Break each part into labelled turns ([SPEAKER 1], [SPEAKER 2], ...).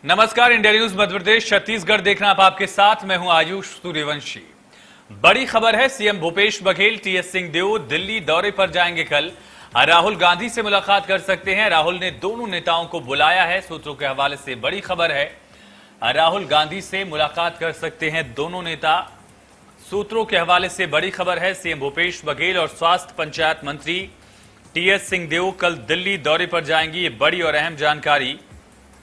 [SPEAKER 1] नमस्कार, India news Madhya Pradesh Chhattisgarh देखना आप आपके साथ। मैं हूं आयुष सूर्यवंशी। बड़ी खबर है, सीएम भूपेश बघेल टीएस सिंहदेव दिल्ली दौरे पर जाएंगे। कल राहुल गांधी से मुलाकात कर सकते हैं। राहुल ने दोनों नेताओं को बुलाया है। सूत्रों के हवाले से बड़ी खबर है, राहुल गांधी से मुलाकात कर सकते हैं दोनों नेता। सूत्रों के हवाले से बड़ी खबर है, सीएम भूपेश बघेल और स्वास्थ्य पंचायत मंत्री टीएस सिंहदेव कल दिल्ली दौरे पर जाएंगी। ये बड़ी और अहम जानकारी,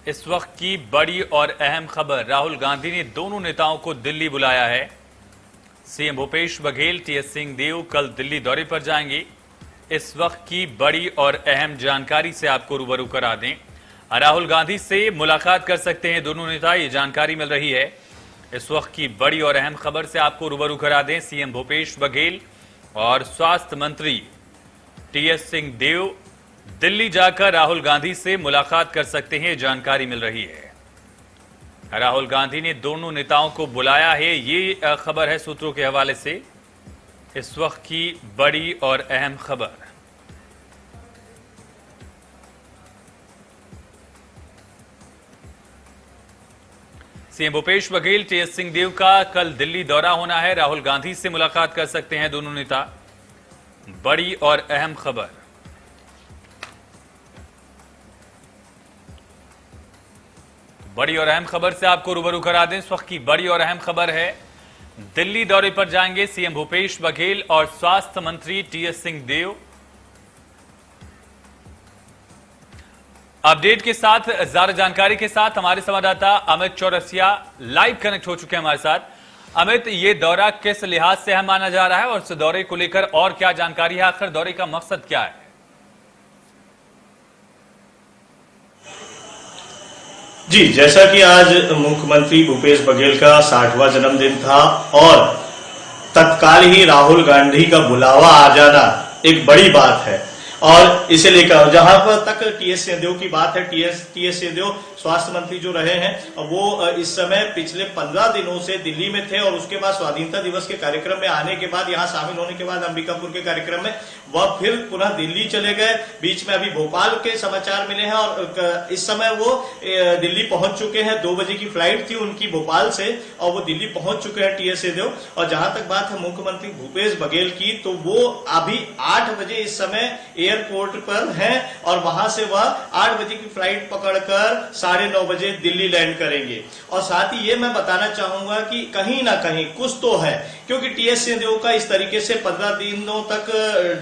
[SPEAKER 1] इस वक्त की बड़ी और अहम खबर। राहुल गांधी ने दोनों नेताओं को दिल्ली बुलाया है। सीएम भूपेश बघेल टीएस सिंहदेव कल दिल्ली दौरे पर जाएंगे। इस वक्त की बड़ी और अहम जानकारी से आपको रूबरू करा दें। राहुल गांधी से मुलाकात कर सकते हैं दोनों नेता, ये जानकारी मिल रही है। इस वक्त की बड़ी और अहम खबर से आपको रूबरू करा दें। सीएम भूपेश बघेल और स्वास्थ्य मंत्री टीएस सिंहदेव दिल्ली जाकर राहुल गांधी से मुलाकात कर सकते हैं, जानकारी मिल रही है। राहुल गांधी ने दोनों नेताओं को बुलाया है, ये खबर है सूत्रों के हवाले से। इस वक्त की बड़ी और अहम खबर। सीएम भूपेश बघेल टीएस सिंहदेव का कल दिल्ली दौरा होना है। राहुल गांधी से मुलाकात कर सकते हैं दोनों नेता, बड़ी और अहम खबर। बड़ी और अहम खबर से आपको रूबरू करा दें। इस वक्त की बड़ी और अहम खबर है, दिल्ली दौरे पर जाएंगे सीएम भूपेश बघेल और स्वास्थ्य मंत्री टीएस सिंहदेव। अपडेट के साथ, ज्यादा जानकारी के साथ हमारे संवाददाता अमित चौरसिया लाइव कनेक्ट हो चुके हैं हमारे साथ। अमित, ये दौरा किस लिहाज से अहम माना जा रहा है और इस दौरे को लेकर और क्या जानकारी है? आखिर दौरे का मकसद क्या है?
[SPEAKER 2] जी, जैसा कि आज मुख्यमंत्री भूपेश बघेल का 60वां जन्मदिन था और तत्काल ही राहुल गांधी का बुलावा आ जाना एक बड़ी बात है। और इसे लेकर जहां पर तक टीएस सिंहदेव की बात है, टीएस सिंहदेव स्वास्थ्य मंत्री जो रहे हैं, वो इस समय पिछले 15 दिनों से दिल्ली में थे और उसके बाद स्वाधीनता दिवस के कार्यक्रम में आने के बाद, यहां शामिल होने के बाद अंबिकापुर के कार्यक्रम में वह फिर पुनः दिल्ली चले गए। बीच में अभी भोपाल के समाचार मिले हैं और इस समय वो दिल्ली पहुंच चुके हैं। 2 बजे की फ्लाइट थी उनकी भोपाल से और वो दिल्ली पहुंच चुके हैं टीएस सिंहदेव। और जहां तक बात है मुख्यमंत्री भूपेश बघेल की, तो वो अभी 8 बजे इस समय एयरपोर्ट पर हैं और वहां से वह 8 बजे की फ्लाइट पकड़कर 9:30 बजे दिल्ली लैंड करेंगे। और साथ ही ये मैं बताना चाहूंगा कि कहीं ना कहीं कुछ तो है, क्योंकि टीएस सिंहदेव का इस तरीके से 15 दिनों तक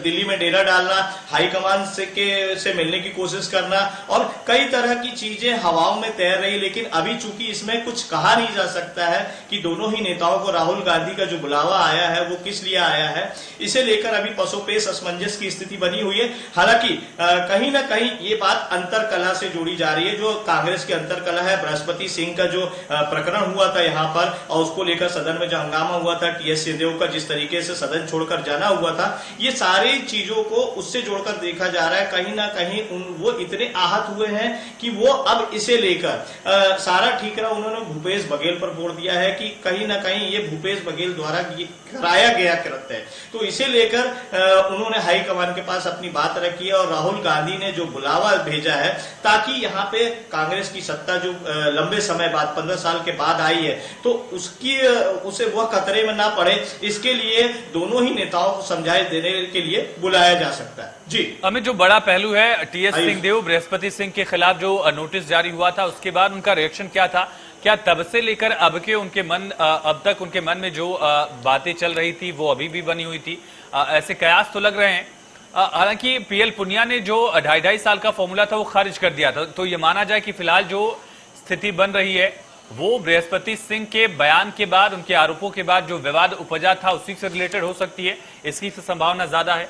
[SPEAKER 2] दिल्ली में डेरा डालना, हाईकमान से मिलने की कोशिश करना और कई तरह की चीजें हवाओं में तैर रही। लेकिन अभी चूंकि इसमें कुछ कहा नहीं जा सकता है कि दोनों ही नेताओं को राहुल गांधी का जो बुलावा आया है वो किस लिए आया है, इसे लेकर अभी पसोपेश असमंजस की स्थिति बनी हुई है। हालांकि कहीं ना कहीं ये बात अंतरकलह से जोड़ी जा रही है, जो कांग्रेस की अंतरकलह है। बृहस्पति सिंह का जो प्रकरण हुआ था यहाँ पर और उसको लेकर सदन में जो हंगामा हुआ था, टीएस सिंहदेव का जिस तरीके से सदन छोड़कर जाना हुआ था, ये सारी चीजों को उससे जोड़कर देखा जा रहा है। कहीं ना कहीं वो इतने आहत हुए हैं कि वो अब इसे लेकर सारा ठीकरा उन्होंने भूपेश बघेल पर फोड़ दिया है कि कहीं ना कहीं ये भूपेश बघेल द्वारा कराया गया कृत्य है। तो इसे लेकर उन्होंने हाईकमान के पास अपनी बात रखी है और राहुल गांधी ने जो बुलावा भेजा है ताकि यहाँ पे कांग्रेस की सत्ता जो लंबे समय बाद 15 साल के बाद आई है, तो उसे वह खतरे में ना पड़े, इसके लिए दोनों ही नेताओं को समझाइश देने के लिए बुलाया जा सकता है। जी
[SPEAKER 1] अमित, जो बड़ा पहलू है, टीएस सिंहदेव बृहस्पति सिंह के खिलाफ जो नोटिस जारी हुआ था उसके बाद उनका रिएक्शन क्या था? क्या तब से लेकर अब तक उनके मन में जो बातें चल रही थी वो अभी भी बनी हुई थी? ऐसे कयास तो लग रहे हैं। हालांकि पीएल पुनिया ने जो 2.5 साल का फॉर्मूला था वो खारिज कर दिया था, तो ये माना जाए कि फिलहाल जो स्थिति बन रही है वो बृहस्पति सिंह के बयान के बाद, उनके आरोपों के बाद जो विवाद उपजा था उसी से रिलेटेड हो सकती है, इसकी संभावना ज्यादा है।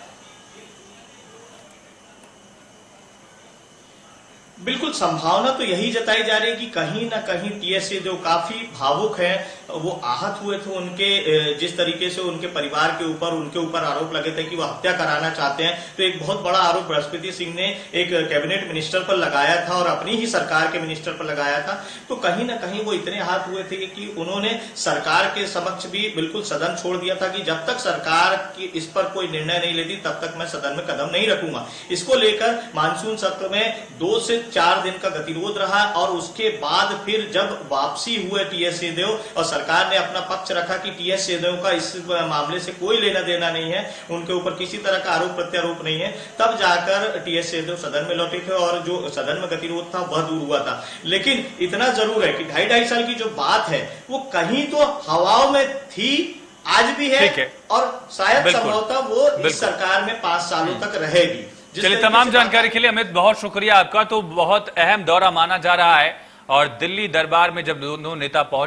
[SPEAKER 2] बिल्कुल, संभावना तो यही जताई जा रही है कि कहीं ना कहीं टीएस सिंहदेव काफी भावुक हैं वो आहत हुए थे, उनके जिस तरीके से उनके परिवार के ऊपर उनके ऊपर आरोप लगे थे कि वो हत्या कराना चाहते हैं, तो एक बहुत बड़ा आरोप बृहस्पति सिंह ने एक कैबिनेट मिनिस्टर पर लगाया था और अपनी ही सरकार के मिनिस्टर पर लगाया था। तो कहीं ना कहीं वो इतने आहत हुए थे कि उन्होंने सरकार के समक्ष भी बिल्कुल सदन छोड़ दिया था कि जब तक सरकार की इस पर कोई निर्णय नहीं लेती तब तक मैं सदन में कदम नहीं रखूंगा। इसको लेकर मानसून सत्र में 2 से 4 दिन का गतिरोध रहा और उसके बाद फिर जब वापसी हुए टीएस सिंहदेव और सरकार ने अपना पक्ष रखा कि टीएस सिंहदेव का इस मामले से कोई लेना देना नहीं है, उनके ऊपर किसी तरह का आरोप प्रत्यारोप नहीं है, तब जाकर टीएस सिंहदेव सदन में लौटे थे और जो सदन में गतिरोध था वह दूर हुआ था। लेकिन इतना जरूर है कि 2.5 साल की जो बात है वो कहीं तो हवाओं में थी, आज भी है और शायद संभवतः वो इस सरकार में 5 सालों तक रहेगी।
[SPEAKER 1] चलिए, तमाम जानकारी के लिए अमित बहुत शुक्रिया आपका। तो बहुत अहम दौरा माना जा रहा है और दिल्ली दरबार में जब दोनों नेता पहुंचे